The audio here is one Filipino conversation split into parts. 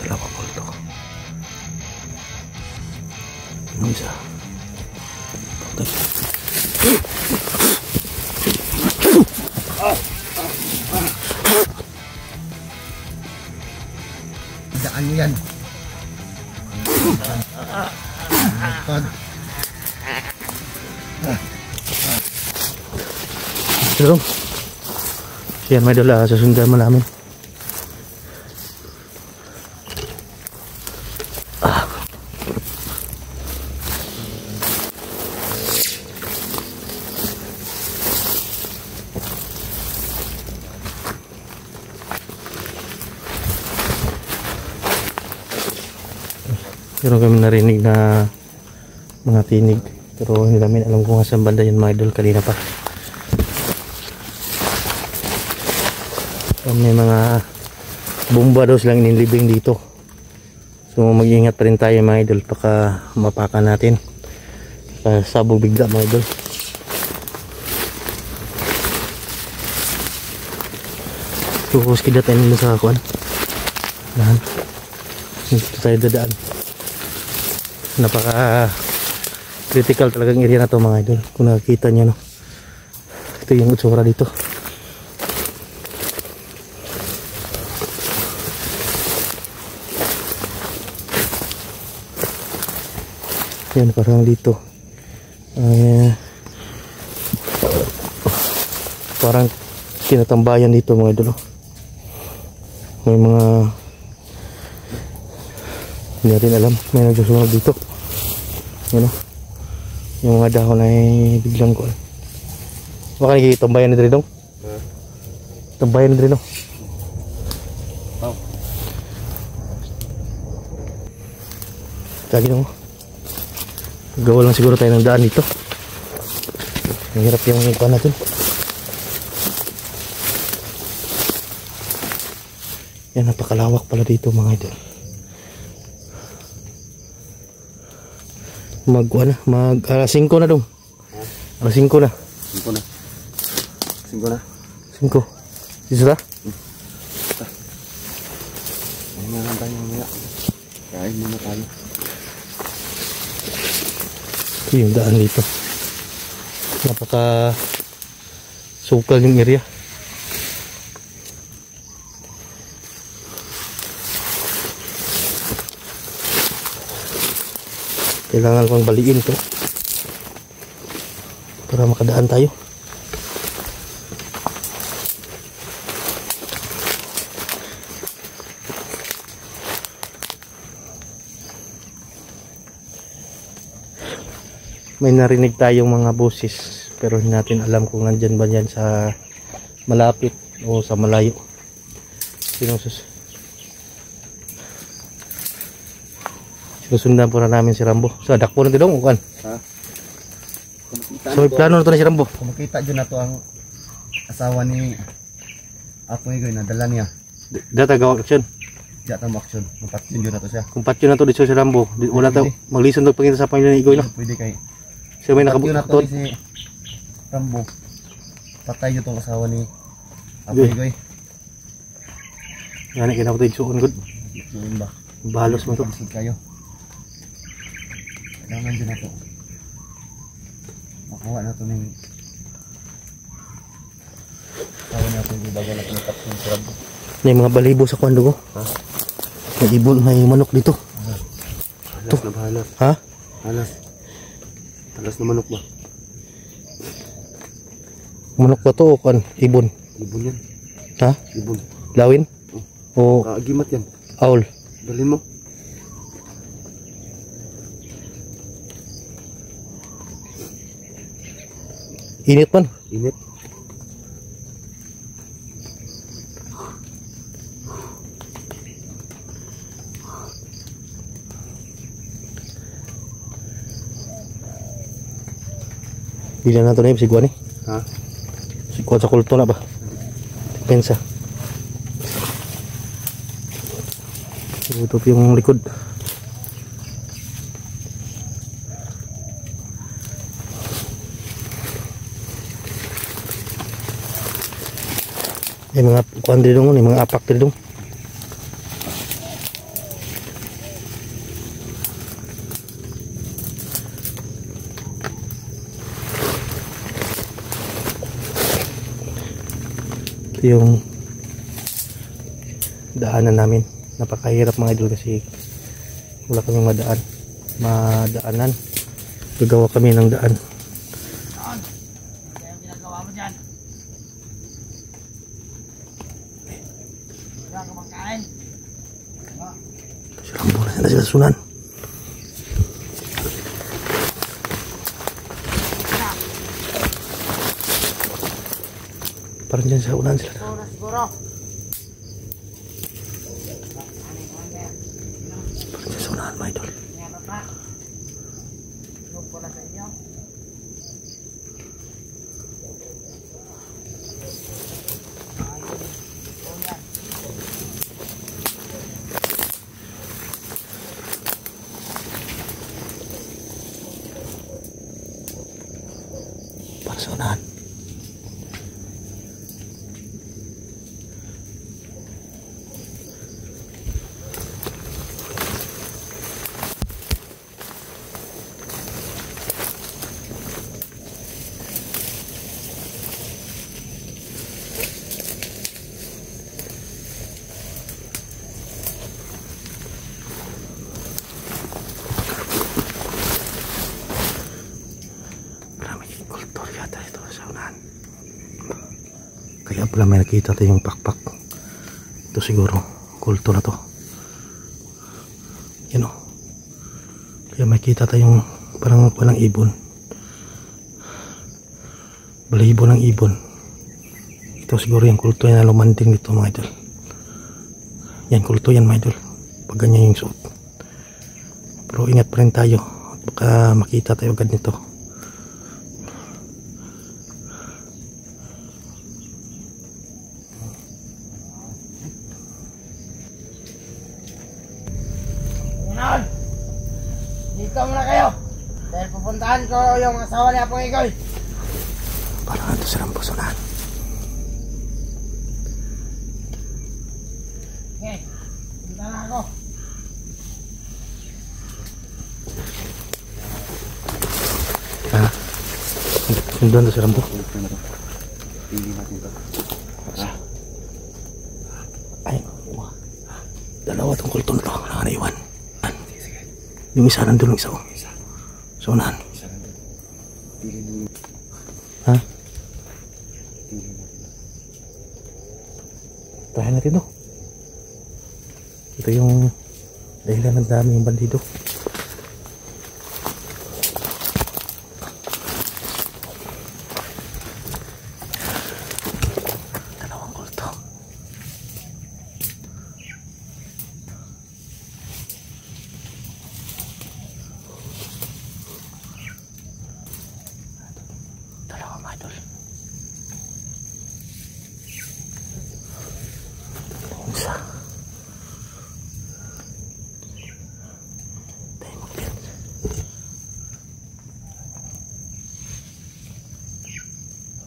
Berapa volto? Ini bisa. Daan yan. Ito. Yan, may dala. Susundan mo namin. Meron kami narinig na mga tinig, pero hindi namin alam kung saan banda yun mga idol. Kanina pa may mga bomba daw silang inilibing dito, so mag-iingat pa rin tayo mga idol, baka mapakan natin, sabog bigla mga idol. Tukus kita tayo nila sa kakuan nahan, dito tayo dadaan. Napaka critical talagang area na to mga idol. Kung nakikita nyo, no, ito yung utsura dito. Yan, parang dito parang kinatambayan dito mga idol. May mga hindi natin alam, may nagsusunod dito. Yan, o, yung mga dahon ay biglang ko. Baka nakikitambayan na dito. Tambayan na dito. Kagi mo. Gawa lang siguro tayo ng daan dito. Ang hirap yung ipan natin. Yan, napakalawak pala dito mga idol. Alas 5 na dong. Alas 5 na. 5 na. 5 na. 5. Isa na? Ayun na lang tayo mamaya. Kain muna tayo. Ito yung daan dito. Napaka sukal yung area. Kailangan pang baliin to para makadaan tayo. May narinig tayong mga boses, pero hindi natin alam kung nandyan ba yan sa malapit o sa malayo. Susundan po na namin si Rambo. So, dakpo na dito, ukan. Ha? So, plano na ito na si Rambo. Kung makita dyan na ito ang asawa ni Apo Igoy, nadala niya. Data gawang aksyon. Data mo aksyon. Mapatsyon dyan na ito siya. Kung patyo na ito dito si Rambo, wala tayo maglison ito pagkita sa Panginoon ni Igoy. No? Pwede kay. So, may Patyo na nakabuktot. ito si Rambo. Patay dyan itong asawa ni Apo Igoy. Yan, kinakutay suon good. Yun ba? Balos mo ito. Pansin kayo. Kailangan dyan na ito. Makuha na ito ng asawa natin yung bago na pinapatsin si Rambo. May mga balibo sa kwando ko. Ha? May ibon, may manok dito. Halas na ba halas? Ha? Halas. Halas na manok ba? Manok ba to o kan? Ibon? Ibon yan. Ha? Ibon. Lawin? O Kaagimat yan. owl? Dalhin mo. Init man. Init. Bila na ito na yung sigwan eh. Ha? Sigwan sa kulto na ba? Depensa. Tutup yung likod. May mga kuwan din dong, mga apak din dong. Ito yung daanan namin. Napakahirap mga idol kasi wala kaming madaanan. Gagawa kami ng daan. Ano yung ginagawa mo dyan? Wala ka bang kain? Silang bola na sila sunan. Parang dyan sa unan sila. Siguro. Parang dyan sa unahan mga idol. Meron pa. Tulog ko na sa inyo. Parang sa unahan. Kaya pala may nakita tayong pakpak. Ito siguro kulto na to. Yan o. Kaya may kita tayong parang walang ibon. Balahibo ng ibon. Ito siguro yung kulto na lumanding dito mga idol. Yan kulto yan mga idol. Pag ganyan yung suot. Pero ingat pa rin tayo. Baka makita tayo agad nito. Ngayon, dito muna kayo. Dahil pupuntahan ko yung asawa ni Apong Igoy. Parang nandito silang pusunan. Okay, punta na ako. Ha? Sundan to silang po. Pili natin ito. Ay, wah. Dalawa tong kulto na to. Wala ka na iwan. Yung isa nandun, yung isa o. So, unahan. Ha? Tahan natin to. Ito yung dahilan ng dami yung bandido. Dalawang kulto. Dalawang idol. Isa. Tayo mag-pin.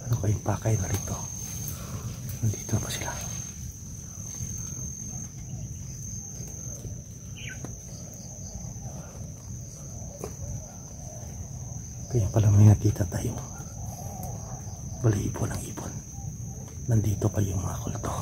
Ano kayong pakay na rito? Nandito pa sila. Kaya pala may nakita tayo. Balahibo ng ibon. Nandito pa yung mga kulto.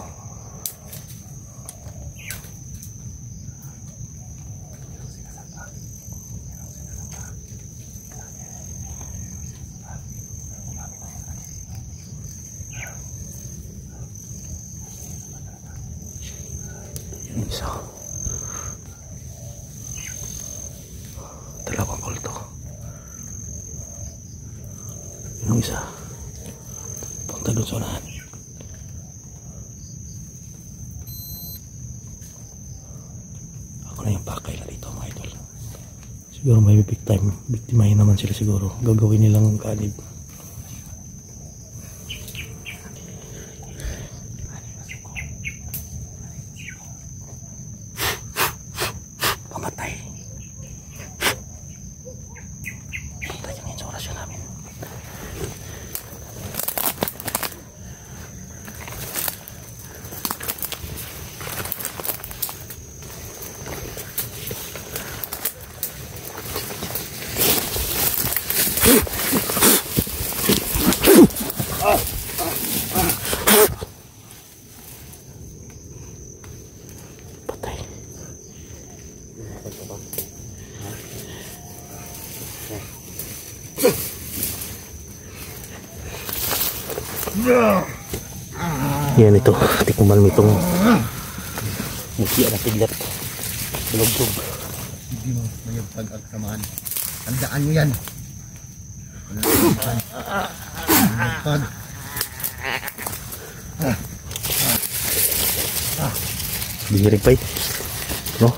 Yung isa. Dalawang kulto. Yung isa. Punta doon sa unahan. Ako na yung pakay na dito mga idol. Siguro may biktimahin naman sila siguro. Gagawin nilang kanib. Pamatay. Pamatay kami sa orasyon namin. Yan ito, tikuman mo itong musi na piglat. Bulog-bulog. Hindi mo mayagpag ang samahan. Tandaan nyo yan. Mayagpag. Dinirig pa no?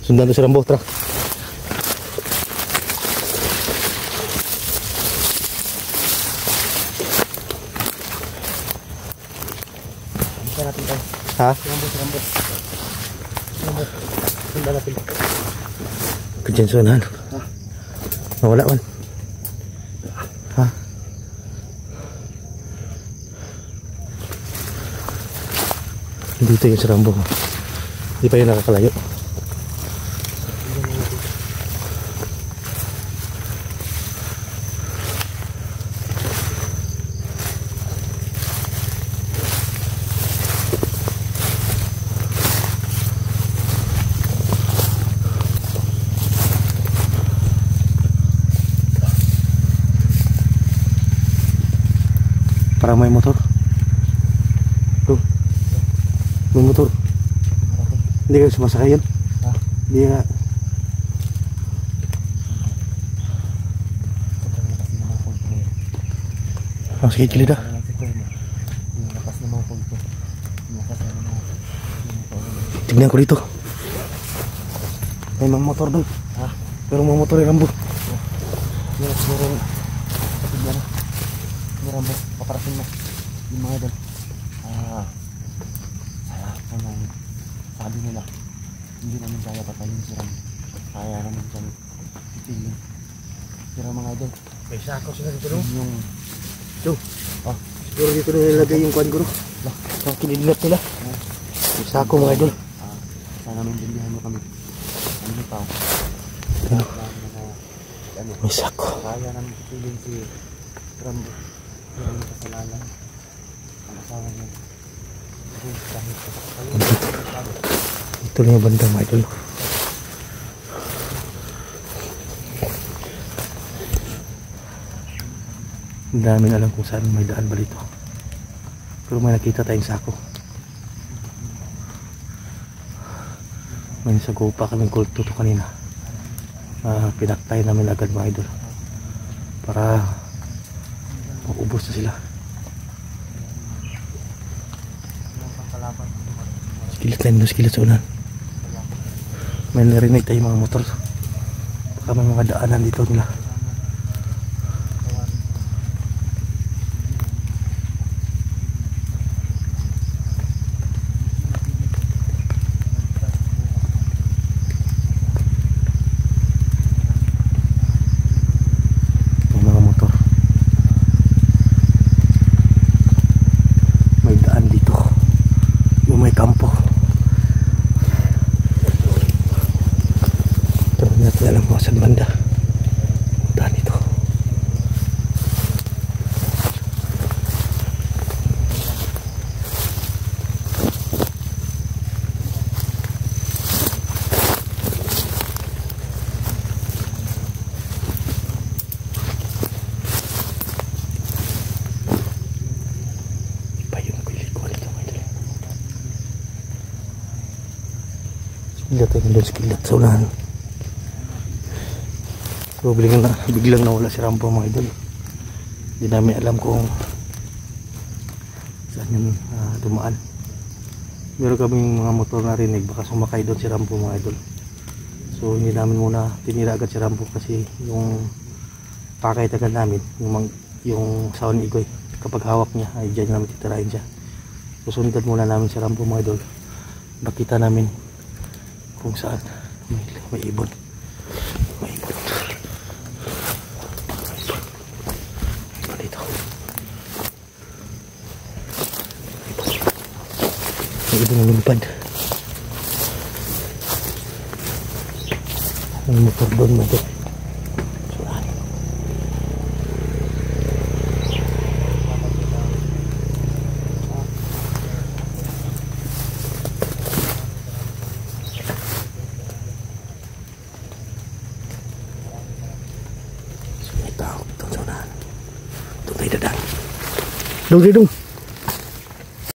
Sundan to si Rambo, tra. Ha? Rambo. Sundan natin. Kejadian sunan. Nawala man. Ha? Dito yung si Rambo. Hindi pa yun nakakalayo. Parang may motor. Tuh. May motor. Hindi ka sumasakay yun? Ha? Hindi ka. Ang sakit kilid ah. Tignan ko dito. May mga motor doon. Ha? Pero mga motor ay Rambo. Yan siguro. Kapag yan. Rambo, paparating mo. Yung mga idol. Sabi nila, hindi namin kaya patayin si Rambo. Kaya namin siyang itilin. Pero mga idol, May sako sila dito no? yung... Siguro dito na nilagay yung kwan guro. Ang kinidnap nila. May sako mga idol. Sana maintindihan mo kami. Ano pa? May sako. Kaya namin itilin si Rambo. Pero may kasalanan. Ang asawa niya. Kahit Ito lang yung banda mga idol. Ang daming alam kung saan may daan ba dito. Pero may nakita tayong sako. May nasagupa kaming kulto to kanina. Pinaktay namin agad mga idol. Para maubos na sila. Skillet tayo doon, skillet sa unan. May narinig tayo mga motor. Baka may mga daanan dito nila. May mga motor. May daan dito. Yung may kampo. Natin alam kung saan banda daan ito. Iba yung pilit ko rito mga idol. Skillet tayo doon, skillet sa unahan. So biglang nawala si Rambo mga idol. Hindi namin alam kung saan yun dumaan. Meron kaming mga motor na rinig, baka sumakay doon si Rambo mga idol. So hindi namin muna tinira agad si Rambo kasi yung pakay agad namin, yung sawan ni Igoy, kapag hawak niya ay dyan namin titirahin siya. So sundan muna namin si Rambo mga idol. Bakita namin kung saan may ibon. May ibon. May ibon na lumipad. May motor doon mga idol. Saan? Dong, dong.